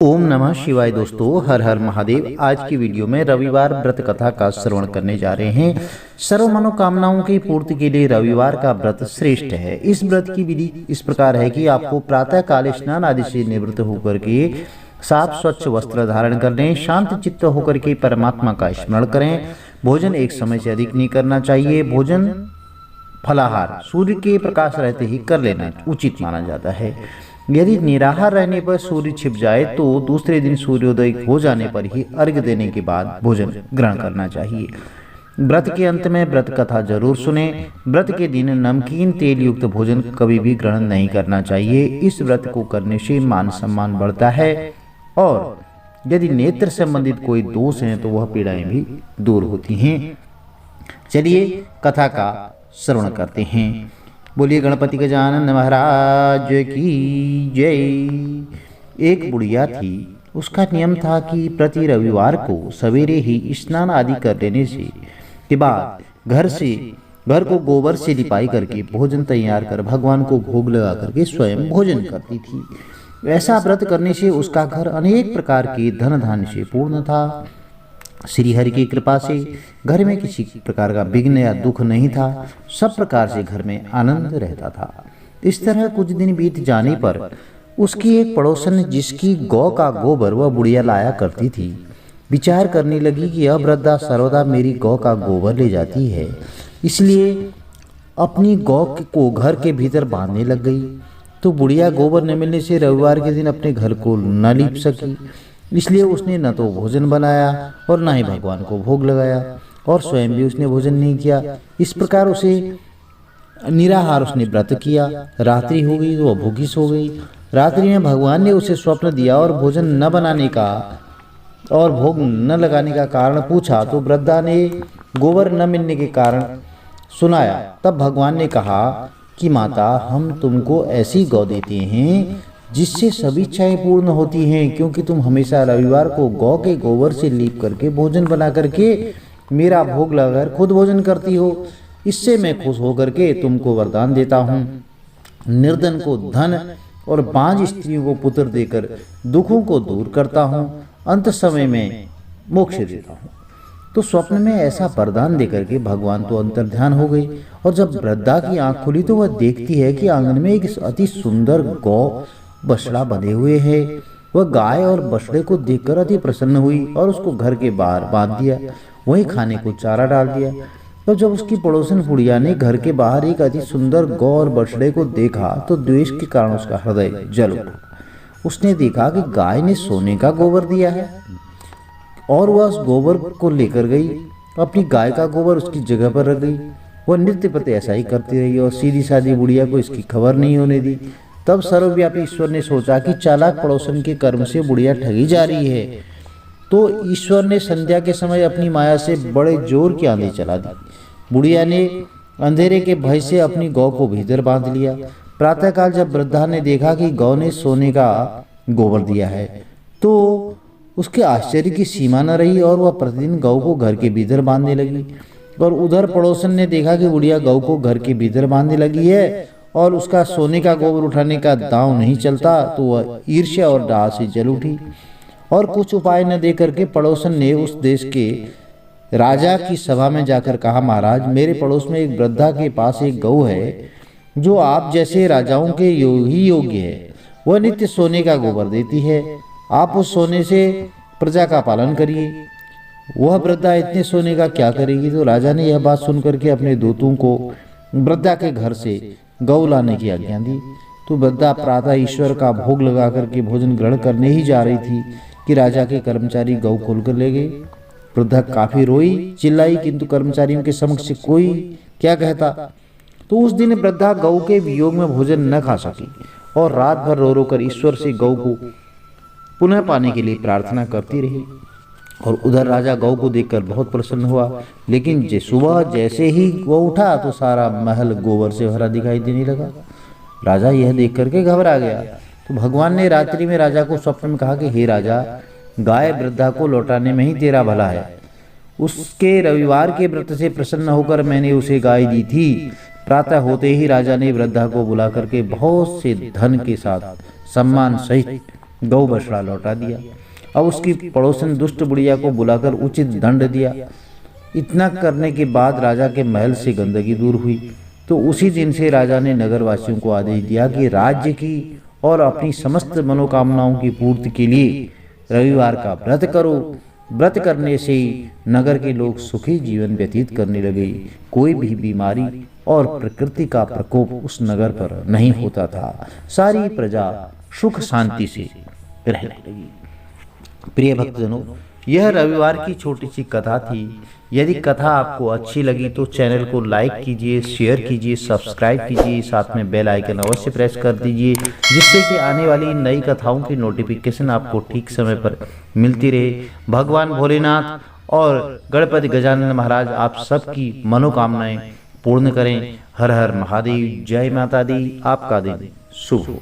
ओम नमः शिवाय। दोस्तों, हर हर महादेव। आज की वीडियो में रविवार व्रत कथा का श्रवण करने जा रहे हैं। सर्व मनोकामनाओं की पूर्ति के लिए रविवार का व्रत श्रेष्ठ है। इस व्रत की विधि इस प्रकार है कि आपको प्रातः काल स्नान आदि से निवृत्त होकर के साफ स्वच्छ वस्त्र धारण कर लें, शांत चित्त होकर के परमात्मा का स्मरण करें। भोजन एक समय से अधिक नहीं करना चाहिए। भोजन फलाहार सूर्य के प्रकाश रहते ही कर लेना उचित माना जाता है। यदि निराहार रहने पर सूर्य छिप जाए तो दूसरे दिन सूर्योदय हो जाने पर ही अर्घ्य देने के बाद भोजन ग्रहण करना चाहिए। व्रत के अंत में व्रत कथा जरूर सुने। व्रत के दिन नमकीन तेल युक्त भोजन कभी भी ग्रहण नहीं करना चाहिए। इस व्रत को करने से मान सम्मान बढ़ता है और यदि नेत्र संबंधित कोई दोष है तो वह पीड़ाएं भी दूर होती हैं। चलिए कथा का श्रवण करते हैं। बोलिए गणपति गजानन महाराज की जय। एक बुढ़िया थी। उसका नियम था कि प्रति रविवार को सवेरे ही स्नान आदि कर लेने से के बाद घर को गोबर से लिपाई करके भोजन तैयार कर भगवान को भोग लगा करके स्वयं भोजन करती थी। ऐसा व्रत करने से उसका घर अनेक प्रकार के धन धान्य से पूर्ण था। श्री हरि की कृपा से घर में किसी प्रकार का विघ्न या दुख नहीं था। सब प्रकार से घर में आनंद रहता था। इस तरह कुछ दिन बीत जाने पर उसकी एक पड़ोसन जिसकी गौ का गोबर वह बुढ़िया लाया करती थी, विचार करने लगी कि अब वृद्धा सर्वदा मेरी गौ का गोबर ले जाती है, इसलिए अपनी गौ को घर के भीतर बांधने लग गई। तो बुढ़िया गोबर न मिलने से रविवार के दिन अपने घर को न लीप सकी, इसलिए उसने न तो भोजन बनाया और न ही भगवान को भोग लगाया और स्वयं भी उसने भोजन नहीं किया। इस प्रकार उसे निराहार उसने व्रत किया। रात्रि हो गई तो वह भूखी सो गई। रात्रि में भगवान ने उसे स्वप्न दिया और भोजन न बनाने का और भोग न लगाने का कारण पूछा तो वृद्धा ने गोबर न मिलने के कारण सुनाया। तब भगवान ने कहा कि माता, हम तुमको ऐसी गौ देते हैं जिससे सभी इच्छाएं पूर्ण होती हैं, क्योंकि तुम हमेशा रविवार को गौ के गोबर से लीप करके भोजन बना करके मेरा भोग लगाकर खुद भोजन करती हो। इससे मैं खुश होकर के तुमको वरदान देता हूँ। निर्धन को धन और बांझ स्त्रियों को पुत्र देकर दुखों को दूर करता हूँ। अंत समय में मोक्ष देता हूँ। तो स्वप्न में ऐसा वरदान देकर के भगवान तो अंतर्ध्यान हो गई और जब वृद्धा की आंख खुली तो वह देखती है कि आंगन में एक अति सुंदर गौ बछड़ा बंधे हुए है। वह गाय और बछड़े को देखकर अति प्रसन्न हुई और उसको घर के बाहर बांध दिया, वहीं खाने को चारा डाल दिया। तो जब उसकी पड़ोसन बुढ़िया ने घर के बाहर एक अति सुंदर गौ और बछड़े को देखा तो द्वेष के कारण उसका हृदय जल उठा। उसने देखा कि गाय ने सोने का गोबर दिया है और वह उस गोबर को लेकर गई, अपनी गाय का गोबर उसकी जगह पर रख गई। वह नित्य प्रति ऐसा ही करती रही और सीधी सादी बुढ़िया को इसकी खबर नहीं होने दी। तब सर्वव्यापी ईश्वर ने सोचा कि चालाक पड़ोसन के कर्म से बुढ़िया ठगी जा रही है। तो ईश्वर ने संध्या के समय अपनी माया से बड़े जोर की आंधी चला दी। बुढ़िया ने अंधेरे के भय से अपनी गौ को भीतर बांध लिया। प्रातःकाल जब वृद्धा ने देखा कि गौ ने सोने का गोबर दिया है तो उसके आश्चर्य की सीमा न रही और वह प्रतिदिन गौ को घर के भीतर बांधने लगी। और उधर पड़ोसन ने देखा कि बुढ़िया गौ को घर के भीतर बांधने लगी है और उसका सोने का गोबर उठाने का दांव नहीं चलता, तो वह ईर्ष्या और डाह से जल उठी। और कुछ उपाय न दे करके पड़ोसन ने उस देश के राजा की सभा में जाकर कहा, महाराज, मेरे पड़ोस में एक वृद्धा के पास एक गौ है जो आप जैसे राजाओं के ही योग्य है। वह नित्य सोने का गोबर देती है। आप उस सोने से प्रजा का पालन करिए। वह वृद्धा इतने सोने का क्या करेगी? तो राजा ने यह बात सुनकर के अपने दूतों को वृद्धा के घर से गौ लाने की आज्ञा दी। तो वृद्धा प्रातः ईश्वर का भोग लगा करके भोजन ग्रहण करने ही जा रही थी कि राजा के कर्मचारी गौ खोलकर ले गए। वृद्धा काफी रोई, चिल्लाई, किंतु कर्मचारियों के समक्ष कोई क्या कहता। तो उस दिन वृद्धा गौ के वियोग में भोजन न खा सकी और रात भर रो रो कर ईश्वर से गौ को पुनः पाने के लिए प्रार्थना करती रही। और उधर राजा गौ को देखकर बहुत प्रसन्न हुआ, लेकिन सुबह जैसे ही वो उठा तो सारा महल गोबर से भरा दिखाई देने लगा। राजा यह देख करके घबरा गया। तो भगवान ने रात्रि में राजा को स्वप्न में कहा कि हे राजा, गाय वृद्धा को लौटाने में ही तेरा भला है। उसके रविवार के व्रत से प्रसन्न होकर मैंने उसे गाय दी थी। प्रातः होते ही राजा ने वृद्धा को बुला करके बहुत से धन के साथ सम्मान सहित गौ बछड़ा लौटा दिया। अब उसकी पड़ोसन दुष्ट बुढ़िया को बुलाकर उचित दंड दिया। इतना करने के बाद राजा के महल से गंदगी दूर हुई। तो उसी दिन से राजा ने नगरवासियों को आदेश दिया कि राज्य की और अपनी समस्त मनोकामनाओं की पूर्ति के लिए रविवार का व्रत करो। व्रत करने से नगर के लोग सुखी जीवन व्यतीत करने लगे। कोई भी बीमारी और प्रकृति का प्रकोप उस नगर पर नहीं होता था। सारी प्रजा सुख शांति से रहने लगी। प्रिय भक्तजनों, यह रविवार की छोटी सी कथा थी। यदि कथा आपको अच्छी लगी तो चैनल को लाइक कीजिए, शेयर कीजिए, सब्सक्राइब कीजिए, साथ में बेल आइकन अवश्य प्रेस कर दीजिए, जिससे कि आने वाली नई कथाओं की नोटिफिकेशन आपको ठीक समय पर मिलती रहे। भगवान भोलेनाथ और गणपति गजानन महाराज आप सबकी मनोकामनाएं पूर्ण करें। हर हर महादेव। जय माता दी। आपका दिन शुभ हो।